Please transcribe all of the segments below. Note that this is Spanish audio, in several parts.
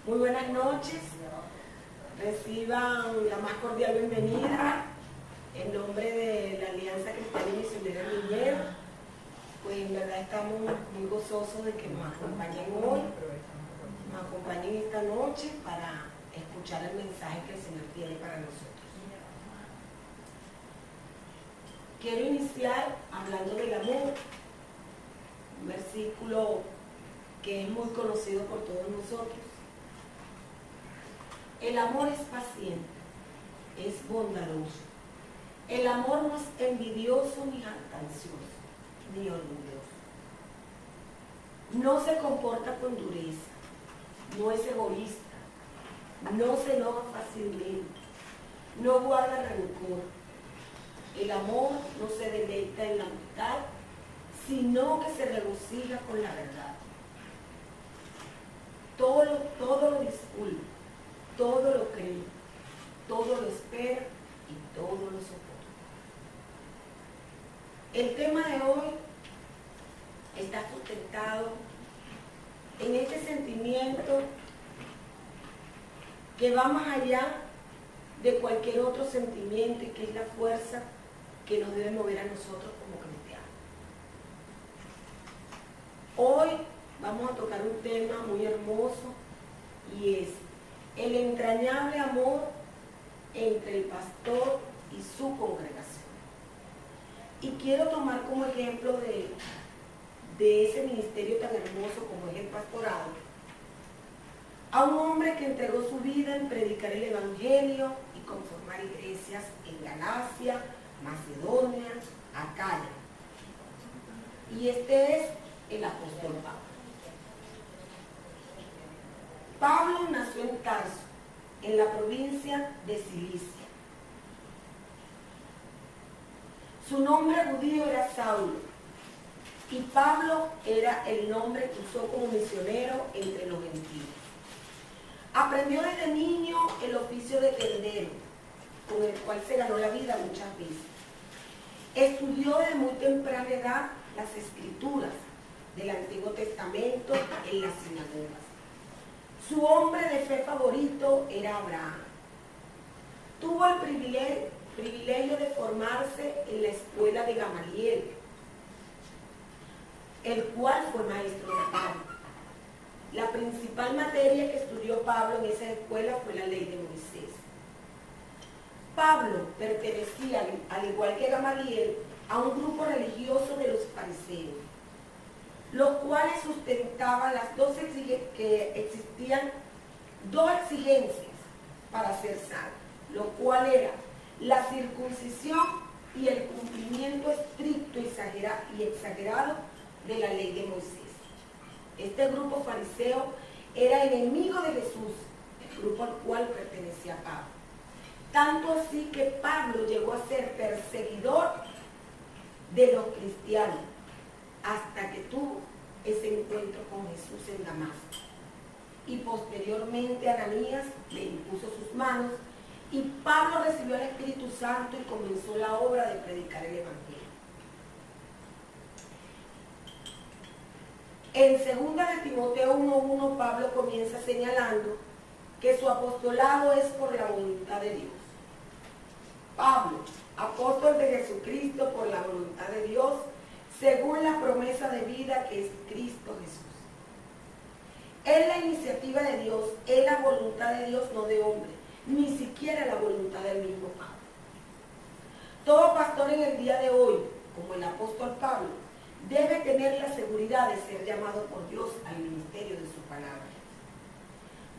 Muy buenas noches. Reciban la más cordial bienvenida en nombre de la Alianza Cristiana y Misionera Miñero. Pues en verdad estamos muy gozosos de que nos acompañen hoy, nos acompañen esta noche para escuchar el mensaje que el Señor tiene para nosotros. Quiero iniciar hablando del amor, un versículo que es muy conocido por todos nosotros. El amor es paciente, es bondadoso. El amor no es envidioso ni jactancioso, ni orgulloso. No se comporta con dureza, no es egoísta, no se enoja fácilmente, no guarda rencor. El amor no se deleita en la maldad, sino que se regocija con la verdad. Todo lo disculpa, todo lo cree, todo lo espera y todo lo soporta. El tema de hoy está sustentado en este sentimiento que va más allá de cualquier otro sentimiento y que es la fuerza que nos debe mover a nosotros como cristianos. Hoy vamos a tocar un tema muy hermoso y es el entrañable amor entre el pastor y su congregación. Y quiero tomar como ejemplo de ese ministerio tan hermoso como es el pastorado, a un hombre que entregó su vida en predicar el evangelio y conformar iglesias en Galacia, Macedonia, Acaya. Y este es el apóstol Pablo. Pablo nació en Tarso, en la provincia de Cilicia. Su nombre judío era Saulo y Pablo era el nombre que usó como misionero entre los gentiles. Aprendió desde niño el oficio de tendero, con el cual se ganó la vida muchas veces. Estudió de muy temprana edad las escrituras del Antiguo Testamento en las sinagogas. Su hombre de fe favorito era Abraham. Tuvo el privilegio de formarse en la escuela de Gamaliel, el cual fue maestro de Pablo. La principal materia que estudió Pablo en esa escuela fue la ley de Moisés. Pablo pertenecía, al igual que Gamaliel, a un grupo religioso de los fariseos, los cuales sustentaban que existían dos exigencias para ser salvo, lo cual era la circuncisión y el cumplimiento estricto y exagerado de la ley de Moisés. Este grupo fariseo era enemigo de Jesús, el grupo al cual pertenecía Pablo. Tanto así que Pablo llegó a ser perseguidor de los cristianos, hasta que tuvo ese encuentro con Jesús en Damasco. Y posteriormente Ananías le impuso sus manos y Pablo recibió el Espíritu Santo y comenzó la obra de predicar el Evangelio. En 2 de Timoteo 1:1 Pablo comienza señalando que su apostolado es por la voluntad de Dios. Pablo, apóstol de Jesucristo por la voluntad de Dios, según la promesa de vida que es Cristo Jesús. Es la iniciativa de Dios, es la voluntad de Dios, no de hombre, ni siquiera la voluntad del mismo Pablo. Todo pastor en el día de hoy, como el apóstol Pablo, debe tener la seguridad de ser llamado por Dios al ministerio de su palabra.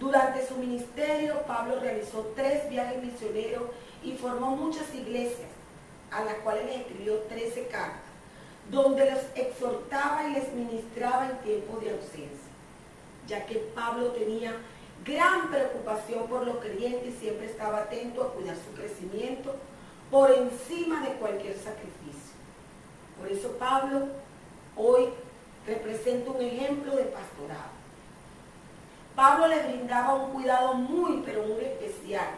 Durante su ministerio, Pablo realizó 3 viajes misioneros y formó muchas iglesias, a las cuales les escribió 13 cartas, donde los exhortaba y les ministraba en tiempos de ausencia, ya que Pablo tenía gran preocupación por los creyentes y siempre estaba atento a cuidar su crecimiento por encima de cualquier sacrificio. Por eso Pablo hoy representa un ejemplo de pastorado. Pablo le brindaba un cuidado muy, pero muy especial,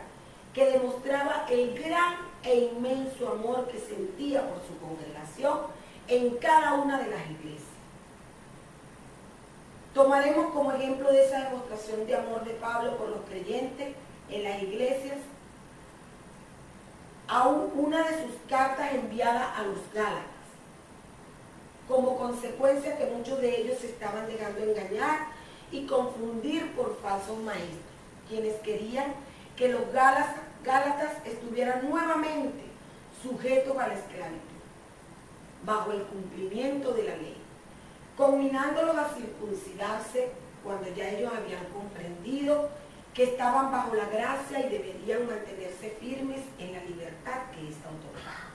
que demostraba el gran e inmenso amor que sentía por su congregación en cada una de las iglesias. Tomaremos como ejemplo de esa demostración de amor de Pablo por los creyentes en las iglesias a una de sus cartas enviadas a los Gálatas, como consecuencia que muchos de ellos se estaban dejando engañar y confundir por falsos maestros, quienes querían que los Gálatas estuvieran nuevamente sujetos a la esclavitud, bajo el cumplimiento de la ley, conminándolos a circuncidarse cuando ya ellos habían comprendido que estaban bajo la gracia y deberían mantenerse firmes en la libertad que está otorgada.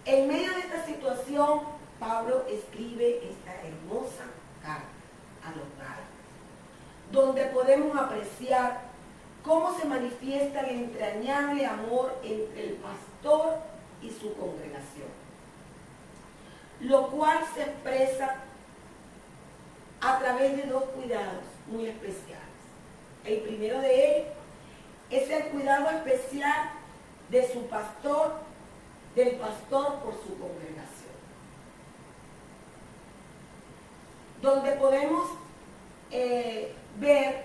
En medio de esta situación, Pablo escribe esta hermosa carta a los Gálatas, donde podemos apreciar cómo se manifiesta el entrañable amor entre el pastor y su congregación, lo cual se expresa a través de dos cuidados muy especiales. El primero de ellos es el cuidado especial de su pastor, del pastor por su congregación, donde podemos ver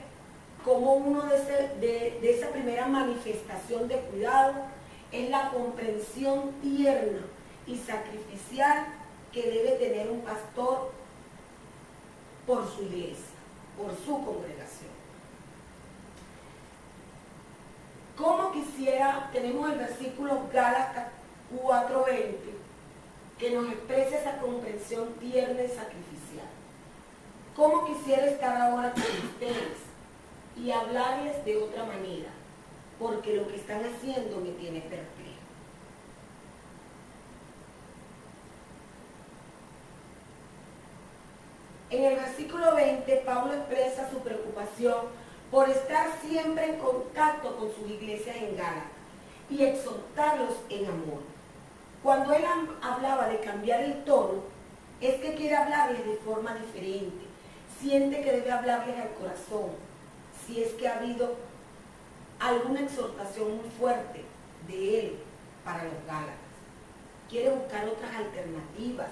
como uno de esa primera manifestación de cuidado es la comprensión tierna y sacrificial que debe tener un pastor por su iglesia, por su congregación. Como quisiera, tenemos el versículo Gálatas 4:20, que nos expresa esa comprensión tierna y sacrificial. Como quisiera estar ahora con ustedes y hablarles de otra manera, porque lo que están haciendo me tiene perplejo. En el versículo 20, Pablo expresa su preocupación por estar siempre en contacto con sus iglesias en Gálatas y exhortarlos en amor. Cuando él hablaba de cambiar el tono, es que quiere hablarles de forma diferente. Siente que debe hablarles al corazón, si es que ha habido alguna exhortación muy fuerte de él para los Gálatas. Quiere buscar otras alternativas,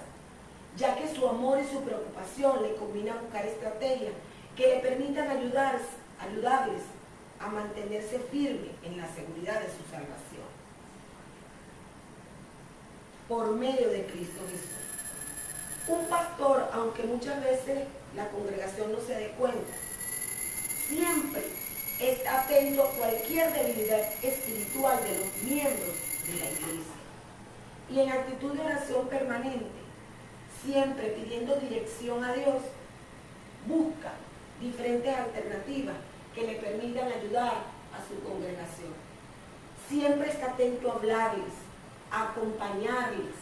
ya que su amor y su preocupación le combina a buscar estrategias que le permitan ayudarles a mantenerse firmes en la seguridad de su salvación por medio de Cristo Jesús. Un pastor, aunque muchas veces la congregación no se dé cuenta, siempre está atento a cualquier debilidad espiritual de los miembros de la iglesia y en actitud de oración permanente, siempre pidiendo dirección a Dios, busca diferentes alternativas que le permitan ayudar a su congregación. Siempre está atento a hablarles, a acompañarles,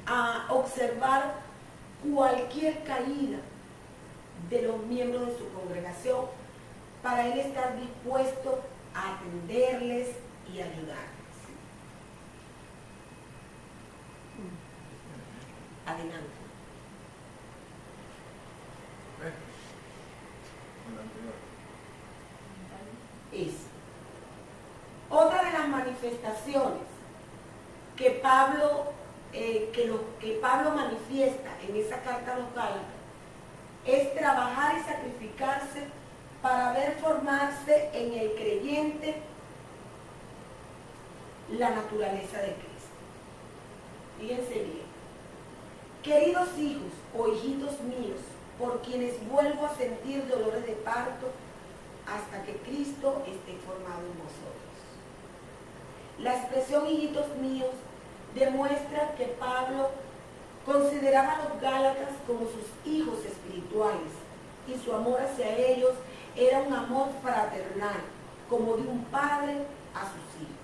a observar cualquier caída de los miembros de su congregación para él estar dispuesto a atenderles y ayudarles. Adelante. Es otra de las manifestaciones que Pablo manifiesta en esa carta a los Gálatas es trabajar y sacrificarse para ver formarse en el creyente la naturaleza de Cristo. Fíjense bien. Queridos hijos o hijitos míos, por quienes vuelvo a sentir dolores de parto hasta que Cristo esté formado en vosotros. La expresión hijitos míos demuestra que Pablo consideraba a los Gálatas como sus hijos espirituales y su amor hacia ellos era un amor fraternal, como de un padre a sus hijos,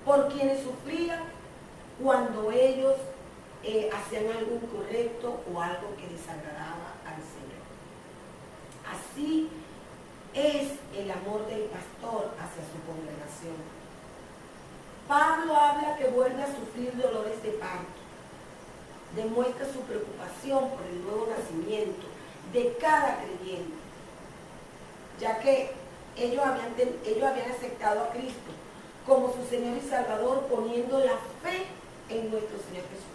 por quienes sufrían cuando ellos hacían algo incorrecto o algo que desagradaba al Señor. Así es el amor del pastor hacia su congregación. Pablo habla que vuelve a sufrir dolores de parto. Demuestra su preocupación por el nuevo nacimiento de cada creyente, ya que ellos habían aceptado a Cristo como su Señor y Salvador, poniendo la fe en nuestro Señor Jesucristo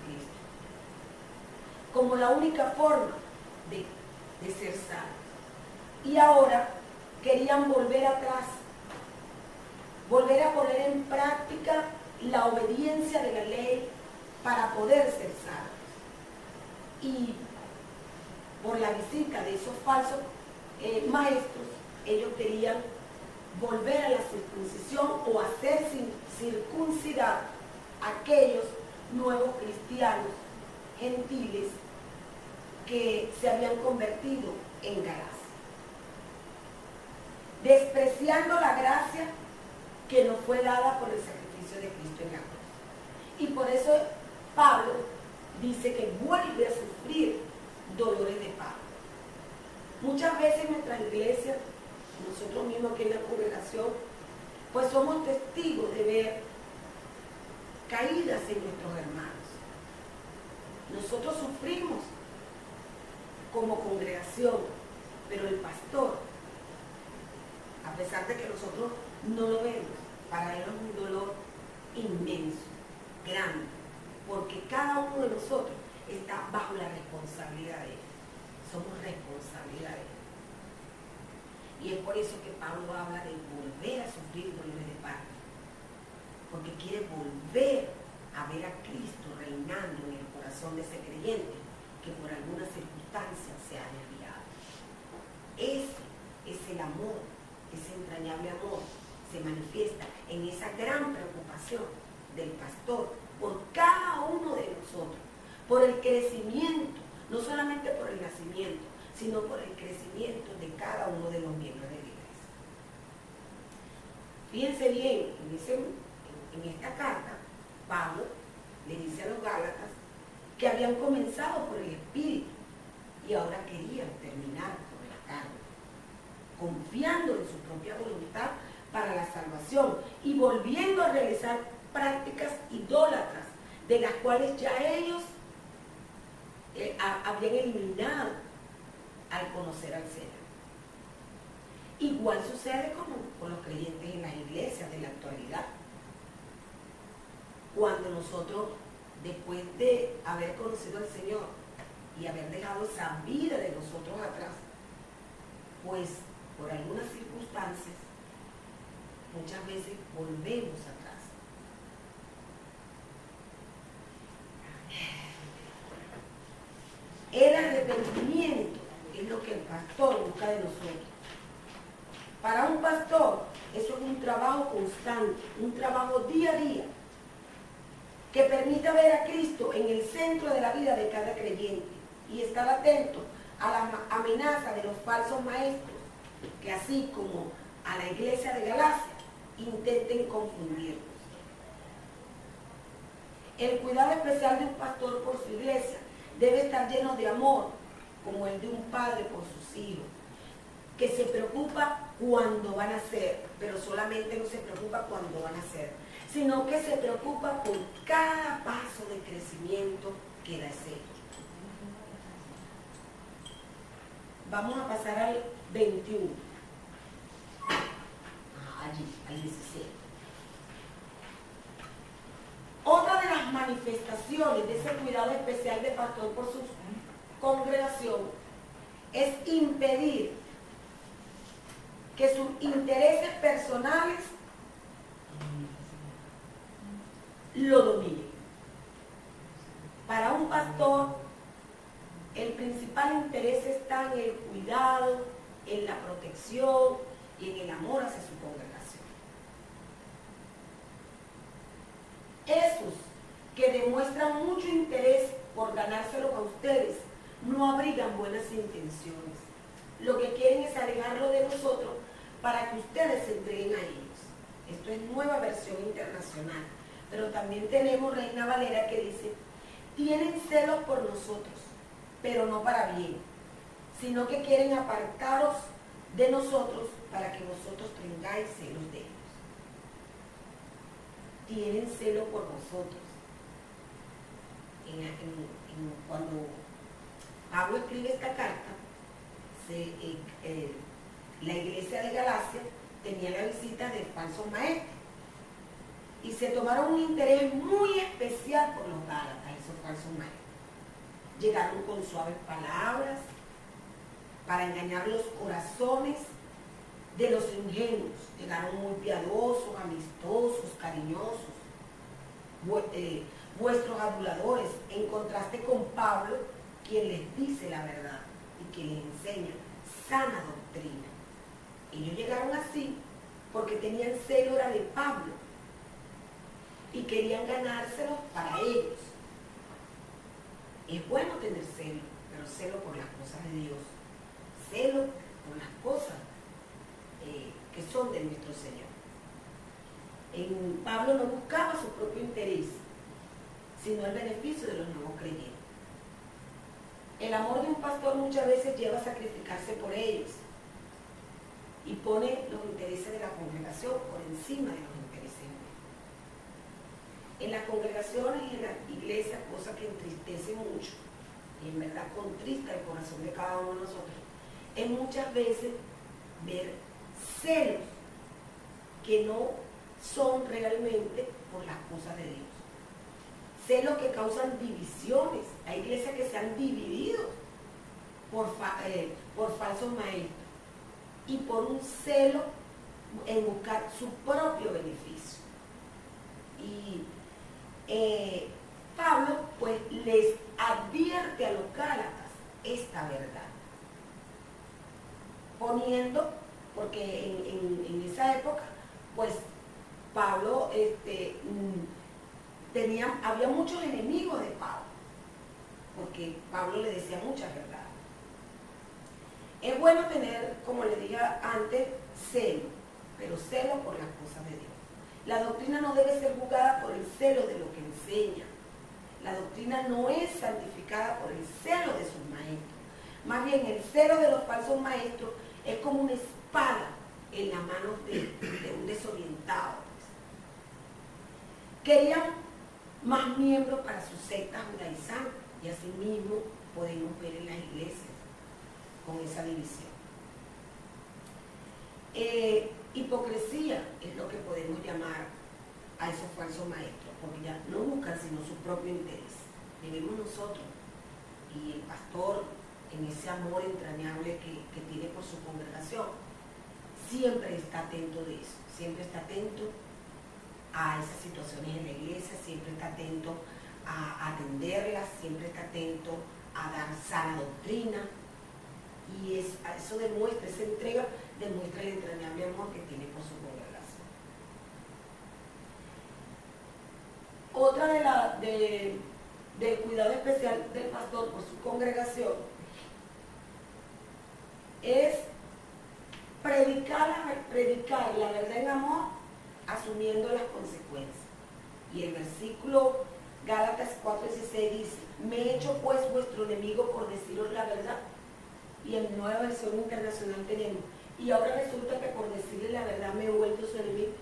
como la única forma de de ser salvos. Y ahora querían volver atrás, volver a poner en práctica la obediencia de la ley para poder ser salvos. Y por la visita de esos falsos maestros, ellos querían volver a la circuncisión o hacer circuncidar a aquellos nuevos cristianos gentiles que se habían convertido en Galacia, despreciando la gracia que nos fue dada por el sacrificio de Cristo en la cruz. Y por eso Pablo dice que vuelve a sufrir dolores de parto. Muchas veces en nuestra iglesia, nosotros mismos aquí en la congregación, pues somos testigos de ver caídas en nuestros hermanos. Nosotros sufrimos como congregación, pero el pastor, a pesar de que nosotros no lo vemos, para él es un dolor inmenso, grande, porque cada uno de nosotros está bajo la responsabilidad de él. Somos responsabilidad de él. Y es por eso que Pablo habla de volver a sufrir dolores de parto, porque quiere volver a ver a Cristo reinando en el corazón de ese creyente que por alguna circunstancia se ha desviado. Ese es el amor, ese entrañable amor se manifiesta en esa gran preocupación del pastor por cada uno de nosotros, por el crecimiento, no solamente por el nacimiento, sino por el crecimiento de cada uno de los miembros de la iglesia. Fíjense bien, en esta carta, Pablo le dice a los Gálatas que habían comenzado por el Espíritu y ahora querían terminar por la carne, confiando en su propia voluntad para la salvación y volviendo a realizar prácticas idólatras de las cuales ya ellos habían eliminado al conocer al Señor. Igual sucede con los creyentes en las iglesias de la actualidad. Cuando nosotros, después de haber conocido al Señor y haber dejado esa vida de nosotros atrás, pues por algunas circunstancias, muchas veces volvemos atrás. El arrepentimiento es lo que el pastor busca de nosotros. Para un pastor, eso es un trabajo constante, un trabajo día a día, que permita ver a Cristo en el centro de la vida de cada creyente y estar atento a la amenaza de los falsos maestros, que así como a la iglesia de Galacia, intenten confundirnos. El cuidado especial de un pastor por su iglesia debe estar lleno de amor, como el de un padre por sus hijos, que se preocupa cuando van a ser, pero solamente no se preocupa cuando van a ser, sino que se preocupa por cada paso de crecimiento que da ese hijo. Vamos a pasar al 21. Allí, al 16. Otra de las manifestaciones de ese cuidado especial de pastor por su congregación es impedir que sus intereses personales lo dominen. Para un pastor, el principal interés está en el cuidado, en la protección y en el amor hacia su congregación. Esos que demuestran mucho interés por ganárselos a ustedes no abrigan buenas intenciones. Lo que quieren es alejarlo de nosotros para que ustedes se entreguen a ellos. Esto es Nueva Versión Internacional. Pero también tenemos Reina Valera que dice: tienen celos por nosotros, pero no para bien, sino que quieren apartaros de nosotros para que vosotros tengáis celos de ellos. Tienen celo por nosotros. Cuando Pablo escribe esta carta, la iglesia de Galacia tenía la visita de falsos maestros y se tomaron un interés muy especial por los Gálatas, esos falsos maestros. Llegaron con suaves palabras, para engañar los corazones de los ingenuos. Llegaron muy piadosos, amistosos, cariñosos, vuestros aduladores, en contraste con Pablo, quien les dice la verdad y quien les enseña sana doctrina. Ellos llegaron así porque tenían celo era de Pablo y querían ganárselos para ellos. Es bueno tener celo, pero celo por las cosas de Dios, celo por las cosas que son de nuestro Señor. Pablo no buscaba su propio interés, sino el beneficio de los nuevos creyentes. El amor de un pastor muchas veces lleva a sacrificarse por ellos y pone los intereses de la congregación por encima de los intereses humanos. En las congregaciones y en las iglesias, cosa que entristece mucho y en verdad contrista el corazón de cada uno de nosotros, es muchas veces ver celos que no son realmente por las cosas de Dios. Celos que causan divisiones. Hay iglesias que se han dividido por falsos maestros y por un celo en buscar su propio beneficio. Y Pablo pues les advierte a los Gálatas esta verdad, poniendo, porque en esa época pues Pablo había muchos enemigos de Pablo, porque Pablo le decía muchas verdades. Es bueno tener, como le dije antes, celo, pero celo por las cosas de Dios. La doctrina no debe ser juzgada por el celo de lo que enseña. La doctrina no es santificada por el celo de sus maestros. Más bien, el celo de los falsos maestros es como una espada en las manos de un desorientado. Querían más miembros para su secta judaizante, y así mismo podemos ver en las iglesias con esa división. Hipocresía es lo que podemos llamar a esos falsos maestros, porque ya no buscan sino su propio interés. Debemos nosotros y el pastor, en ese amor entrañable que tiene por su congregación, siempre está atento de eso, siempre está atento a esas situaciones en la iglesia, siempre está atento a atenderlas, siempre está atento a dar sana doctrina, y eso demuestra, esa entrega demuestra el entrañable amor que tiene por su congregación. Otra del cuidado especial del pastor por su congregación es predicar la verdad en amor, asumiendo las consecuencias. Y el versículo Gálatas 4:16 dice: me he hecho pues vuestro enemigo por deciros la verdad. Y en Nueva Versión Internacional tenemos: y ahora resulta que por decirle la verdad me he vuelto su enemigo.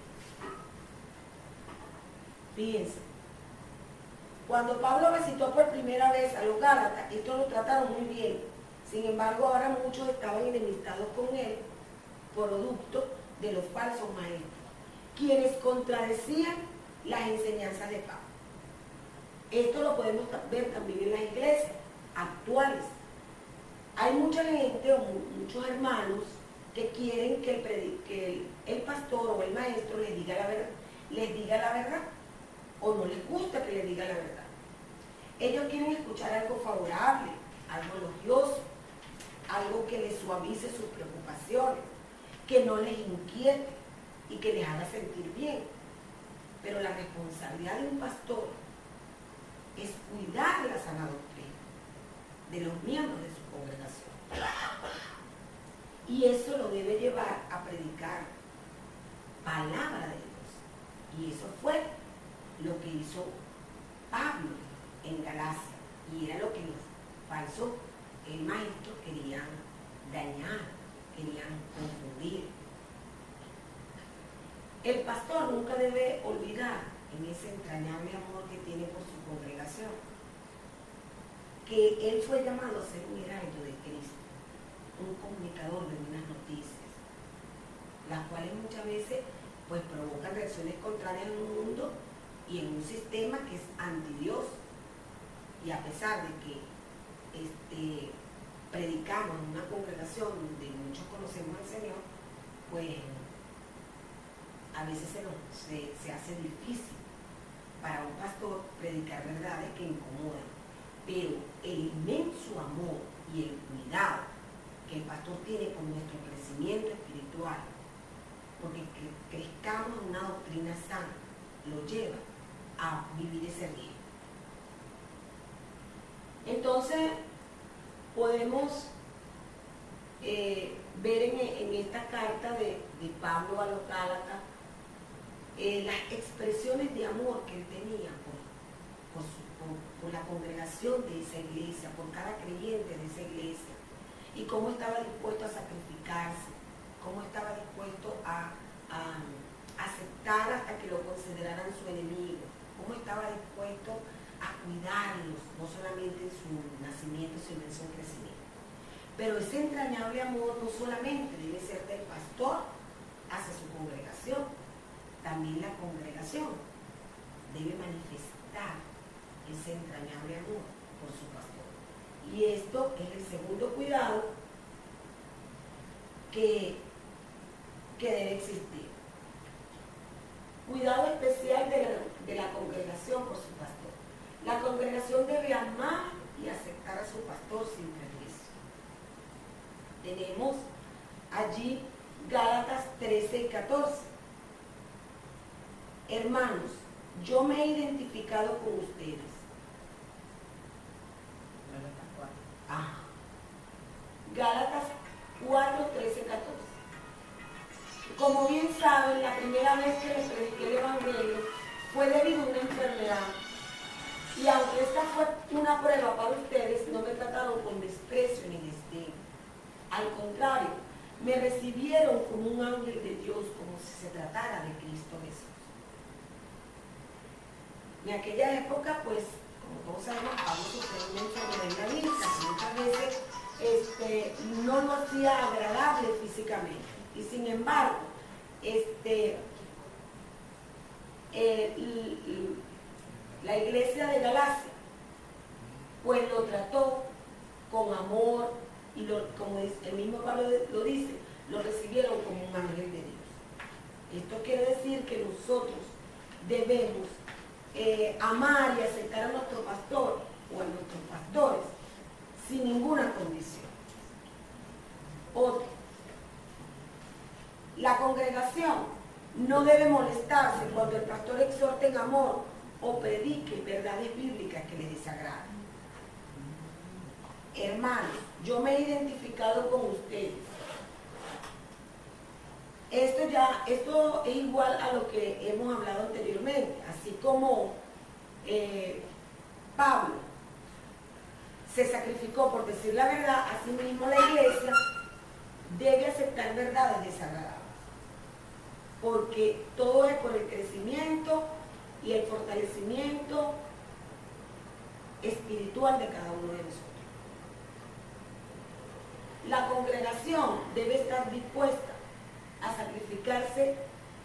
Fíjense, cuando Pablo visitó por primera vez a los Gálatas, estos lo trataron muy bien. Sin embargo, ahora muchos estaban enemistados con él, producto de los falsos maestros, quienes contradecían las enseñanzas de Pablo. Esto lo podemos ver también en las iglesias actuales. Hay mucha gente o muchos hermanos que quieren que el pastor o el maestro les diga la verdad, o no les gusta que les diga la verdad. Ellos quieren escuchar algo favorable, algo elogioso, algo que les suavice sus preocupaciones, que no les inquiete y que les haga sentir bien. Pero la responsabilidad de un pastor es cuidar la sana doctrina de los miembros de su congregación. Y eso lo debe llevar a predicar palabra de Dios. Y eso fue lo que hizo Pablo en Galacia. Y era lo que los falsos maestros querían dañar, querían confundir. El pastor nunca debe olvidar en ese entrañable amor que tiene por su congregación que él fue llamado a ser un heraldo de Cristo, un comunicador de buenas noticias, las cuales muchas veces pues provocan reacciones contrarias en un mundo y en un sistema que es anti Dios. Y a pesar de que predicamos en una congregación donde muchos conocemos al Señor, pues a veces se hace difícil para un pastor predicar verdades que incomodan, pero el inmenso amor y el cuidado que el pastor tiene con nuestro crecimiento espiritual, porque que crezcamos en una doctrina sana, lo lleva a vivir ese riesgo. Entonces, podemos ver en esta carta de Pablo a los Gálatas las expresiones de amor que él tenía por la congregación de esa iglesia, por cada creyente de esa iglesia, y cómo estaba dispuesto a sacrificarse, cómo estaba dispuesto a aceptar hasta que lo consideraran su enemigo, cómo estaba dispuesto a cuidarlos, no solamente en su nacimiento, sino en su crecimiento. Pero ese entrañable amor no solamente debe ser del pastor hacia su congregación, también la congregación debe manifestar ese entrañable amor por su pastor. Y esto es el segundo cuidado que debe existir. Cuidado especial de la congregación por su pastor. La congregación debe amar y aceptar a su pastor sin prejuicio. Tenemos allí Gálatas 13 y 14. Hermanos, yo me he identificado con ustedes. Gálatas 4, 13, 14. Como bien saben, la primera vez que les prediqué el Evangelio fue debido a una enfermedad. Y aunque esta fue una prueba para ustedes, no me trataron con desprecio ni desdén. Al contrario, me recibieron como un ángel de Dios, como si se tratara de Cristo Jesús. En aquella época, pues, como todos sabemos, Pablo sufrió una enfermedad en la vista, que muchas veces no lo hacía agradable físicamente. Y sin embargo, la iglesia de Galacia, pues lo trató con amor y como el mismo Pablo lo dice, lo recibieron como un ángel de Dios. Esto quiere decir que nosotros debemos amar y aceptar a nuestro pastor o a nuestros pastores sin ninguna condición. Otro, la congregación no debe molestarse cuando el pastor exhorte en amor o predique verdades bíblicas que le desagraden. Hermanos, yo me he identificado con ustedes. Esto es igual a lo que hemos hablado anteriormente, así como Pablo se sacrificó por decir la verdad, así mismo la iglesia debe aceptar verdades desagradables, porque todo es por el crecimiento y el fortalecimiento espiritual de cada uno de nosotros. La congregación debe estar dispuesta a sacrificarse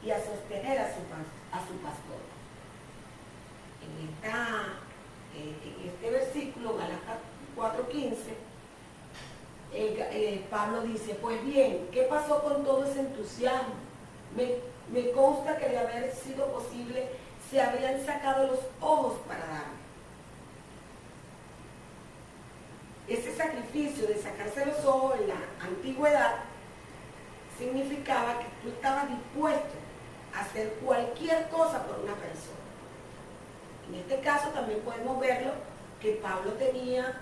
y a sostener a su pastor. En este versículo, Gálatas 4:15, Pablo dice, pues bien, ¿qué pasó con todo ese entusiasmo? Me consta que de haber sido posible, se habrían sacado los ojos para darme. Ese sacrificio de sacarse los ojos en la antigüedad significaba que tú estabas dispuesto a hacer cualquier cosa por una persona. En este caso también podemos verlo que Pablo tenía,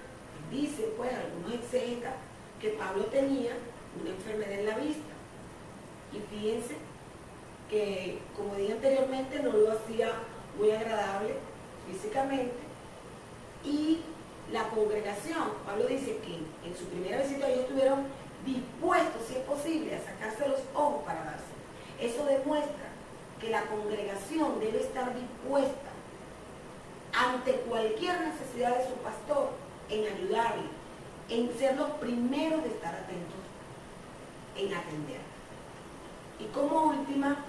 dice pues algunos exégetas, que Pablo tenía una enfermedad en la vista. Y fíjense que, como dije anteriormente, no lo hacía muy agradable físicamente. Y la congregación, Pablo dice que en su primera visita ellos estuvieron dispuestos, si es posible, a sacarse los ojos para darse. Eso demuestra que la congregación debe estar dispuesta ante cualquier necesidad de su pastor en ayudarle, en ser los primeros de estar atentos, en atender. Y como última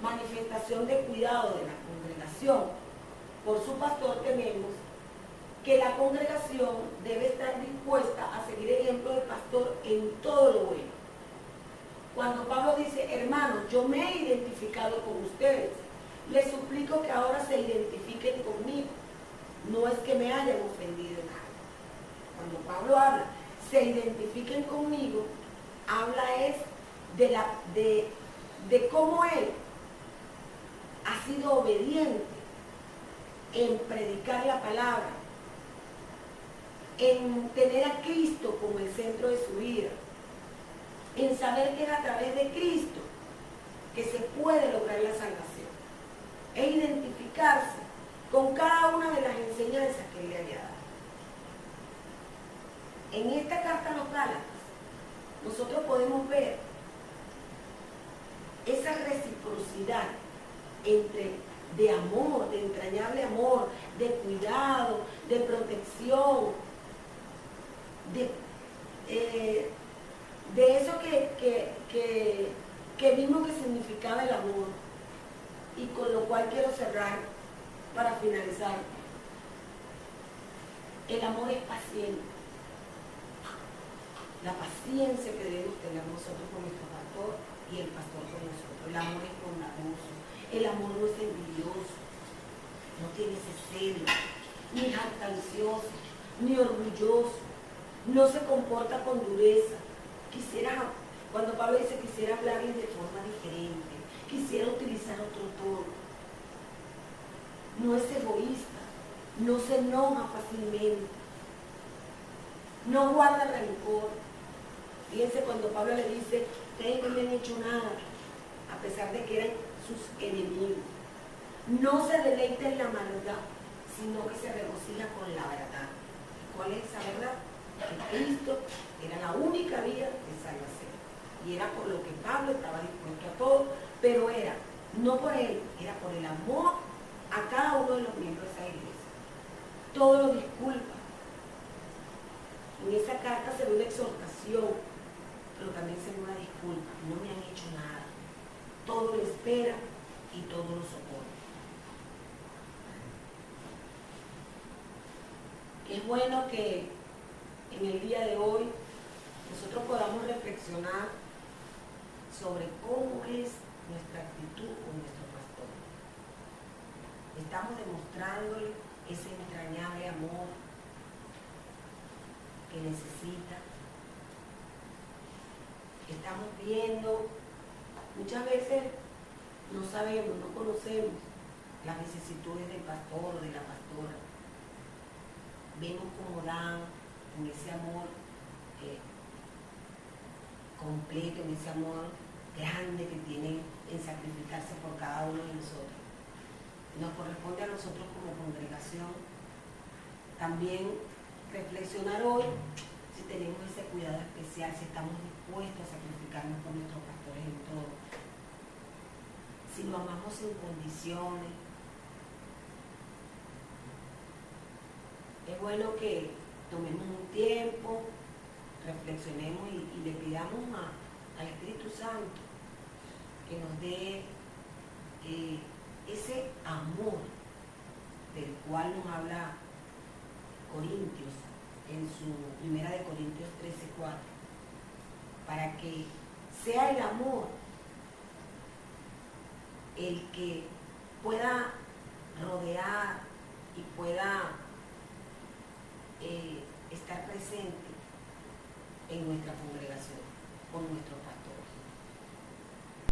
manifestación de cuidado de la congregación por su pastor, tenemos que la la congregación debe estar dispuesta a seguir el ejemplo del pastor en todo lo bueno. Cuando Pablo dice, hermanos, yo me he identificado con ustedes, les suplico que ahora se identifiquen conmigo. No es que me hayan ofendido en algo. Cuando Pablo habla, se identifiquen conmigo, habla es de cómo él ha sido obediente en predicar la palabra, en tener a Cristo como el centro de su vida, en saber que es a través de Cristo que se puede lograr la salvación, e identificarse con cada una de las enseñanzas que él le había dado. En esta carta a los Gálatas, nosotros podemos ver esa reciprocidad de amor, de entrañable amor, de cuidado, de protección, de eso que vimos que significaba el amor, y con lo cual quiero cerrar para finalizar. El amor es paciente. La paciencia que debemos tener nosotros con nuestro pastor y el pastor con nosotros. El amor es bondadoso. El amor no es envidioso. No tiene ese celo, ni jactancioso, ni orgulloso. No se comporta con dureza. Cuando Pablo dice quisiera hablarles de forma diferente, quisiera utilizar otro tono. No es egoísta, no se enoja fácilmente, no guarda rencor. Fíjense cuando Pablo le dice, ustedes no me han hecho nada, a pesar de que eran sus enemigos. No se deleita en la maldad, sino que se regocija con la verdad. ¿Cuál es esa verdad? Que Cristo era la única vía de salvación. Y era por lo que Pablo estaba dispuesto a todo, pero era, no por él, era por el amor a cada uno de los miembros de esa iglesia. Todo lo disculpa. En esa carta se ve una exhortación, pero también se ve una disculpa. No me han hecho nada. Todo lo espera y todo lo soporta. Es bueno que en el día de hoy nosotros podamos reflexionar sobre cómo es nuestra actitud con nuestro pastor. Estamos demostrándole ese entrañable amor que necesita. Estamos viendo, muchas veces no sabemos, no conocemos las vicisitudes del pastor o de la pastora. Vemos cómo dan con ese amor completo, en ese amor grande que tienen en sacrificarse por cada uno de nosotros. Nos corresponde a nosotros como congregación también reflexionar hoy si tenemos ese cuidado especial, si estamos dispuestos a sacrificarnos por nuestros pastores en todo, si lo amamos sin condiciones. Es bueno que tomemos un tiempo, reflexionemos y le pidamos al Espíritu Santo que nos dé ese amor del cual nos habla Corintios en su primera de Corintios 13:4, para que sea el amor el que pueda rodear y pueda estar presente en nuestra congregación, con nuestro Padre.